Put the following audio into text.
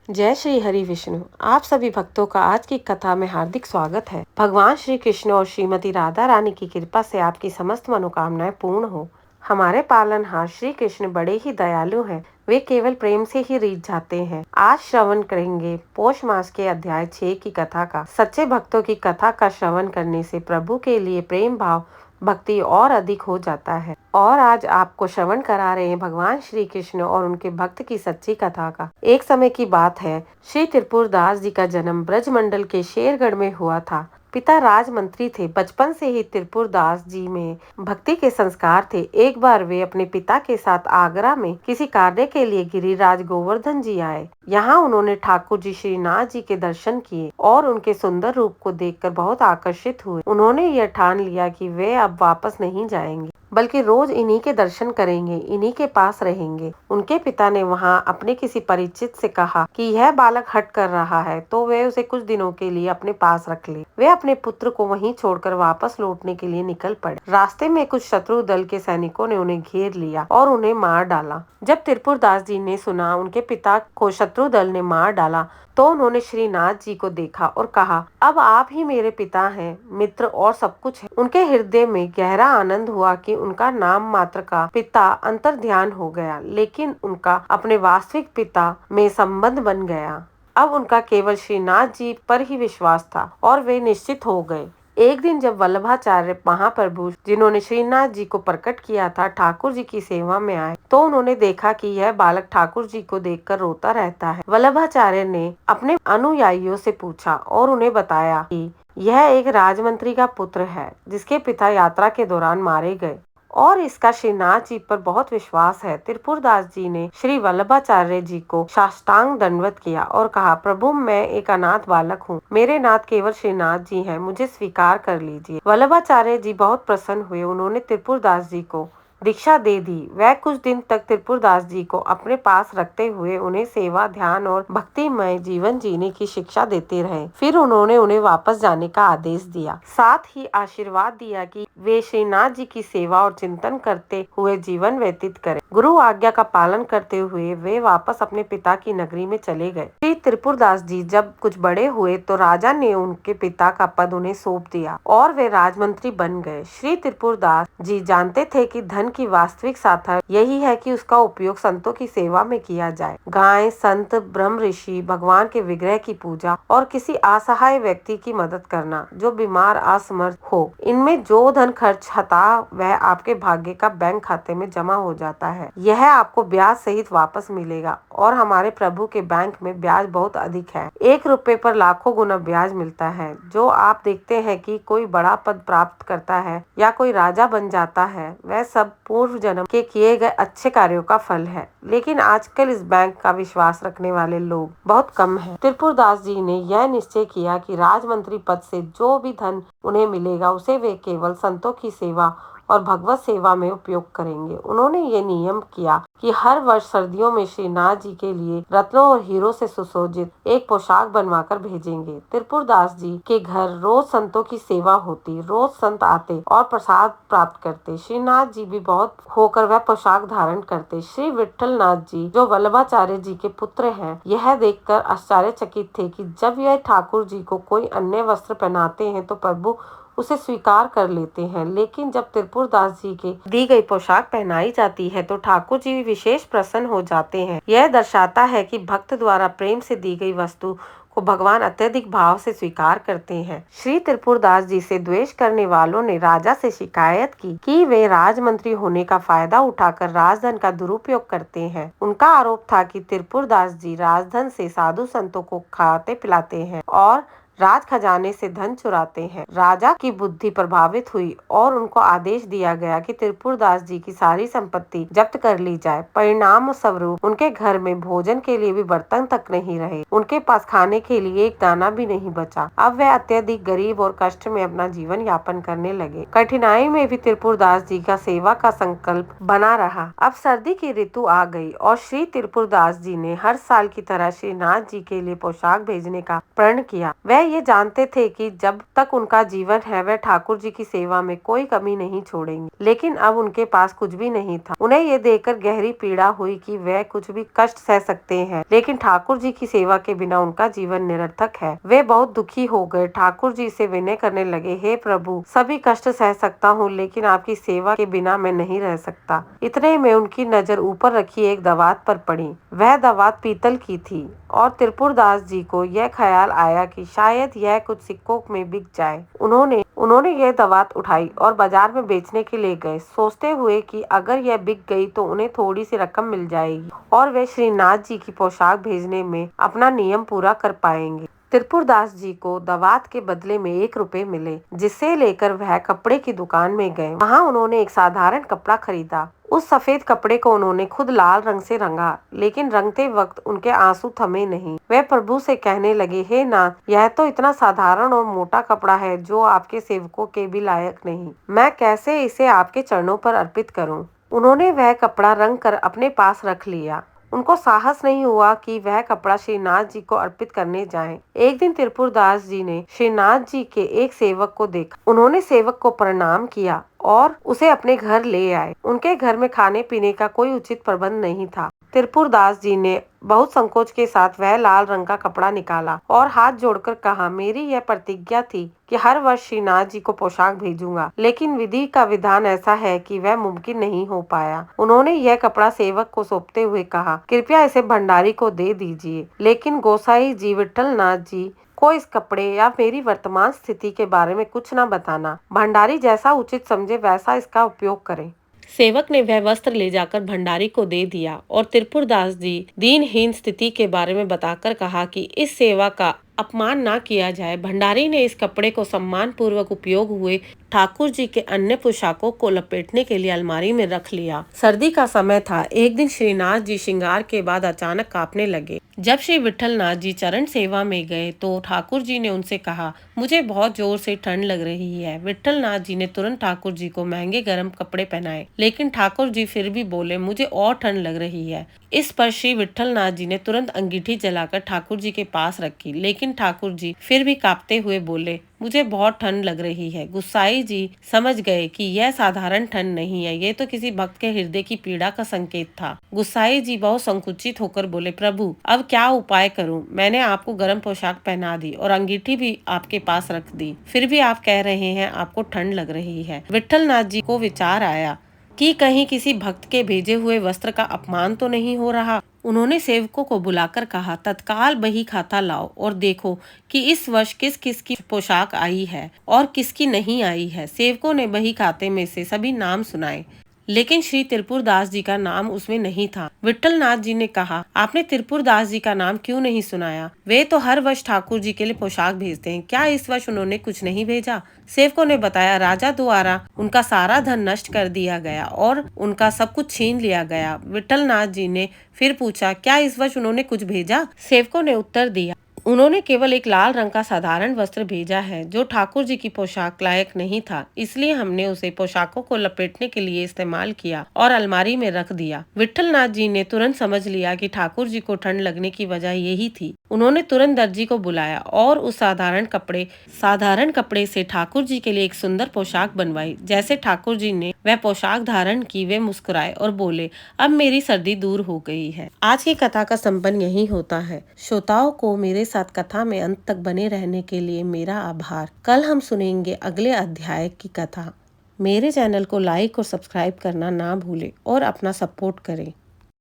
जय श्री हरि विष्णु। आप सभी भक्तों का आज की कथा में हार्दिक स्वागत है। भगवान श्री कृष्ण और श्रीमती राधा रानी की कृपा से आपकी समस्त मनोकामनाएं पूर्ण हो। हमारे पालनहार श्री कृष्ण बड़े ही दयालु हैं। वे केवल प्रेम से ही रीझ जाते हैं। आज श्रवण करेंगे पौष मास के अध्याय 6 की कथा का। सच्चे भक्तों की कथा का श्रवण करने से प्रभु के लिए प्रेम भाव भक्ति और अधिक हो जाता है। और आज आपको श्रवण करा रहे हैं भगवान श्री कृष्ण और उनके भक्त की सच्ची कथा का। एक समय की बात है, श्री त्रिपुरदास जी का जन्म ब्रजमंडल के शेरगढ़ में हुआ था। पिता राजमंत्री थे। बचपन से ही त्रिपुरदास जी में भक्ति के संस्कार थे। एक बार वे अपने पिता के साथ आगरा में किसी कार्य के लिए गिरिराज गोवर्धन जी आए। यहाँ उन्होंने ठाकुर जी श्रीनाथ जी के दर्शन किए और उनके सुंदर रूप को देखकर बहुत आकर्षित हुए। उन्होंने यह ठान लिया कि वे अब वापस नहीं जाएंगे, बल्कि रोज इन्हीं के दर्शन करेंगे, इन्हीं के पास रहेंगे। उनके पिता ने वहां अपने किसी परिचित से कहा कि यह बालक हट कर रहा है तो वे उसे कुछ दिनों के लिए अपने पास रख ले। वे अपने पुत्र को वहीं छोड़कर वापस लौटने के लिए निकल पड़े। रास्ते में कुछ शत्रु दल के सैनिकों ने उन्हें घेर लिया और उन्हें मार डाला। जब त्रिपुरदास जी ने सुना उनके पिता को शत्रु दल ने मार डाला तो उन्होंने श्रीनाथ जी को देखा और कहा, अब आप ही मेरे पिता हैं, मित्र और सब कुछ है। उनके हृदय में गहरा आनंद हुआ कि उनका नाम मात्र का पिता अंतर ध्यान हो गया, लेकिन उनका अपने वास्तविक पिता में संबंध बन गया। अब उनका केवल श्रीनाथ जी पर ही विश्वास था और वे निश्चित हो गए। एक दिन जब वल्लभाचार्य महाप्रभु, जिन्होंने श्रीनाथ जी को प्रकट किया था, ठाकुर जी की सेवा में आए तो उन्होंने देखा कि यह बालक ठाकुर जी को देखकर रोता रहता है। वल्लभाचार्य ने अपने अनुयायियों से पूछा और उन्हें बताया कि यह एक राजमंत्री का पुत्र है, जिसके पिता यात्रा के दौरान मारे गए और इसका श्रीनाथ जी पर बहुत विश्वास है। त्रिपुरदास जी ने श्री वल्लभाचार्य जी को साष्टांग दंडवत किया और कहा, प्रभु मैं एक अनाथ बालक हूँ, मेरे नाथ केवल श्रीनाथ जी हैं, मुझे स्वीकार कर लीजिए। वल्लभाचार्य जी बहुत प्रसन्न हुए। उन्होंने त्रिपुरदास जी को दीक्षा दे दी। वह कुछ दिन तक त्रिपुरदास जी को अपने पास रखते हुए उन्हें सेवा, ध्यान और भक्तिमय जीवन जीने की शिक्षा देते रहे। फिर उन्होंने उन्हें वापस जाने का आदेश दिया, साथ ही आशीर्वाद दिया कि वे श्रीनाथ जी की सेवा और चिंतन करते हुए जीवन व्यतीत करें। गुरु आज्ञा का पालन करते हुए वे वापस अपने पिता की नगरी में चले गए। श्री त्रिपुरदास जी जब कुछ बड़े हुए तो राजा ने उनके पिता का पद उन्हें सौंप दिया और वे राजमंत्री बन गए। श्री त्रिपुरदास जी जानते थे कि धन की वास्तविक सार्थक यही है कि उसका उपयोग संतों की सेवा में किया जाए। गाय, संत, ब्रह्म ऋषि, भगवान के विग्रह की पूजा और किसी असहाय व्यक्ति की मदद करना जो बीमार असमर्थ हो, इनमें जो धन खर्च होता वह आपके भाग्य का बैंक खाते में जमा हो जाता है। यह आपको ब्याज सहित वापस मिलेगा और हमारे प्रभु के बैंक में ब्याज बहुत अधिक है। 1 रुपए पर लाखों गुना ब्याज मिलता है। जो आप देखते हैं कि कोई बड़ा पद प्राप्त करता है या कोई राजा बन जाता है, वह सब पूर्व जन्म के किए गए अच्छे कार्यों का फल है। लेकिन आजकल इस बैंक का विश्वास रखने वाले लोग बहुत कम हैं। त्रिपुरदास जी ने यह निश्चय किया कि राजमंत्री पद से जो भी धन उन्हें मिलेगा उसे वे केवल संतों की सेवा और भगवत सेवा में उपयोग करेंगे। उन्होंने ये नियम किया कि हर वर्ष सर्दियों में श्रीनाथ जी के लिए रत्नों और हीरो से सुसज्जित एक पोशाक बनवाकर भेजेंगे। त्रिपुरदास जी के घर रोज संतों की सेवा होती, रोज संत आते और प्रसाद प्राप्त करते। श्रीनाथ जी भी बहुत होकर वह पोशाक धारण करते। श्री विठल नाथ जी, जो वल्लभाचार्य जी के पुत्र हैं, यह देखकर आश्चर्यचकित थे कि जब यह ठाकुर जी को कोई अन्य वस्त्र पहनाते हैं तो प्रभु उसे स्वीकार कर लेते हैं, लेकिन जब त्रिपुरदास जी के दी गई पोशाक पहनाई जाती है तो ठाकुर जी विशेष प्रसन्न हो जाते हैं। यह दर्शाता है कि भक्त द्वारा प्रेम से दी गई वस्तु को भगवान अत्यधिक भाव से स्वीकार करते हैं। श्री त्रिपुरदास जी से द्वेष करने वालों ने राजा से शिकायत की कि वे राजमंत्री होने का फायदा उठाकर राजधन का दुरुपयोग करते हैं। उनका आरोप था कि त्रिपुरदास जी राजधन से साधु संतों को खाते पिलाते हैं और राज खजाने से धन चुराते हैं। राजा की बुद्धि प्रभावित हुई और उनको आदेश दिया गया कि त्रिपुरदास जी की सारी संपत्ति जब्त कर ली जाए। परिणाम स्वरूप उनके घर में भोजन के लिए भी बर्तन तक नहीं रहे। उनके पास खाने के लिए एक दाना भी नहीं बचा। अब वह अत्यधिक गरीब और कष्ट में अपना जीवन यापन करने लगे। कठिनाई में भी त्रिपुरदास जी का सेवा का संकल्प बना रहा। अब सर्दी की ऋतु आ गई और श्री त्रिपुरदास जी ने हर साल की तरह श्रीनाथ जी के लिए पोशाक भेजने का प्रण किया। वह ये जानते थे कि जब तक उनका जीवन है वह ठाकुर जी की सेवा में कोई कमी नहीं छोड़ेंगे, लेकिन अब उनके पास कुछ भी नहीं था। उन्हें ये देखकर गहरी पीड़ा हुई कि वह कुछ भी कष्ट सह सकते हैं, लेकिन ठाकुर जी की सेवा के बिना उनका जीवन निरर्थक है। वे बहुत दुखी हो गए। ठाकुर जी से विनय करने लगे, हे प्रभु, सभी कष्ट सह सकता हूँ, लेकिन आपकी सेवा के बिना मैं नहीं रह सकता। इतने में उनकी नजर ऊपर रखी एक दवात पर पड़ी। वह दवात पीतल की थी और त्रिपुरदास जी को यह ख्याल आया कि शायद यह कुछ सिक्कों में बिक जाए। उन्होंने यह दवात उठाई और बाजार में बेचने के लिए गए, सोचते हुए कि अगर यह बिक गई तो उन्हें थोड़ी सी रकम मिल जाएगी और वे श्रीनाथ जी की पोशाक भेजने में अपना नियम पूरा कर पाएंगे। त्रिपुरदास जी को दवात के बदले में 1 रुपए मिले, जिसे लेकर वह कपड़े की दुकान में गए। वहां उन्होंने एक साधारण कपड़ा खरीदा। उस सफेद कपड़े को उन्होंने खुद लाल रंग से रंगा, लेकिन रंगते वक्त उनके आंसू थमे नहीं। वे प्रभु से कहने लगे, हे नाथ, यह तो इतना साधारण और मोटा कपड़ा है जो आपके सेवकों के भी लायक नहीं। मैं कैसे इसे आपके चरणों पर अर्पित करूं? उन्होंने वह कपड़ा रंग कर अपने पास रख लिया। उनको साहस नहीं हुआ कि वह कपड़ा श्रीनाथ जी को अर्पित करने जाएं। एक दिन त्रिपुरदास जी ने श्रीनाथ जी के एक सेवक को देखा। उन्होंने सेवक को प्रणाम किया और उसे अपने घर ले आए। उनके घर में खाने पीने का कोई उचित प्रबंध नहीं था। त्रिपुरदास जी ने बहुत संकोच के साथ वह लाल रंग का कपड़ा निकाला और हाथ जोड़कर कहा, मेरी यह प्रतिज्ञा थी कि हर वर्ष श्रीनाथ जी को पोशाक भेजूंगा, लेकिन विधि का विधान ऐसा है कि वह मुमकिन नहीं हो पाया। उन्होंने यह कपड़ा सेवक को सौंपते हुए कहा, कृपया इसे भंडारी को दे दीजिए, लेकिन गोसाई जी विट्ठल नाथ जी को इस कपड़े या मेरी वर्तमान स्थिति के बारे में कुछ न बताना। भंडारी जैसा उचित समझे वैसा इसका उपयोग करे। सेवक ने वह वस्त्र ले जाकर भंडारी को दे दिया और त्रिपुरदास जी दीनहीन स्थिति के बारे में बताकर कहा कि इस सेवा का अपमान ना किया जाए। भंडारी ने इस कपड़े को सम्मान पूर्वक उपयोग हुए ठाकुर जी के अन्य पोशाकों को लपेटने के लिए अलमारी में रख लिया। सर्दी का समय था। एक दिन श्रीनाथ जी श्रृंगार के बाद अचानक कांपने लगे। जब श्री विट्ठल नाथ जी चरण सेवा में गए तो ठाकुर जी ने उनसे कहा, मुझे बहुत जोर से ठंड लग रही है। विट्ठल नाथ जी ने तुरंत ठाकुर जी को महंगे गर्म कपड़े पहनाए, लेकिन ठाकुर जी फिर भी बोले, मुझे और ठंड लग रही है। इस पर श्री विट्ठल नाथ जी ने तुरंत अंगीठी जलाकर ठाकुर जी के पास रखी, लेकिन ठाकुर जी फिर भी कांपते हुए बोले, मुझे बहुत ठंड लग रही है। गुस्साई जी समझ गए कि यह साधारण ठंड नहीं है, ये तो किसी भक्त के हृदय की पीड़ा का संकेत था। गुस्साई जी बहुत संकुचित होकर बोले, प्रभु, अब क्या उपाय करूं? मैंने आपको गर्म पोशाक पहना दी और अंगीठी भी आपके पास रख दी, फिर भी आप कह रहे हैं आपको ठंड लग रही है। विट्ठल नाथ जी को विचार आया कि कहीं किसी भक्त के भेजे हुए वस्त्र का अपमान तो नहीं हो रहा। उन्होंने सेवकों को बुलाकर कहा, तत्काल बही खाता लाओ और देखो कि इस वर्ष किस किस की पोशाक आई है और किसकी नहीं आई है। सेवकों ने बही खाते में से सभी नाम सुनाए, लेकिन श्री त्रिपुरदास जी का नाम उसमें नहीं था। विट्ठल नाथ जी ने कहा, आपने त्रिपुरदास जी का नाम क्यों नहीं सुनाया? वे तो हर वर्ष ठाकुर जी के लिए पोशाक भेजते हैं, क्या इस वर्ष उन्होंने कुछ नहीं भेजा? सेवकों ने बताया, राजा द्वारा उनका सारा धन नष्ट कर दिया गया और उनका सब कुछ छीन लिया गया। विट्ठल नाथ जी ने फिर पूछा, क्या इस वर्ष उन्होंने कुछ भेजा? सेवकों ने उत्तर दिया, उन्होंने केवल एक लाल रंग का साधारण वस्त्र भेजा है जो ठाकुर जी की पोशाक लायक नहीं था, इसलिए हमने उसे पोशाकों को लपेटने के लिए इस्तेमाल किया और अलमारी में रख दिया। विट्ठल नाथ जी ने तुरंत समझ लिया कि ठाकुर जी को ठंड लगने की वजह यही थी। उन्होंने तुरंत दर्जी को बुलाया और उस साधारण कपड़े से ठाकुर जी के लिए एक सुंदर पोशाक बनवाई। जैसे ठाकुर जी ने वह पोशाक धारण की, वे मुस्कुराए और बोले, अब मेरी सर्दी दूर हो गई है। आज की कथा का संपन्न यही होता है। श्रोताओं को मेरे साथ कथा में अंत तक बने रहने के लिए मेरा आभार। कल हम सुनेंगे अगले अध्याय की कथा। मेरे चैनल को लाइक और सब्सक्राइब करना ना भूलें और अपना सपोर्ट करें।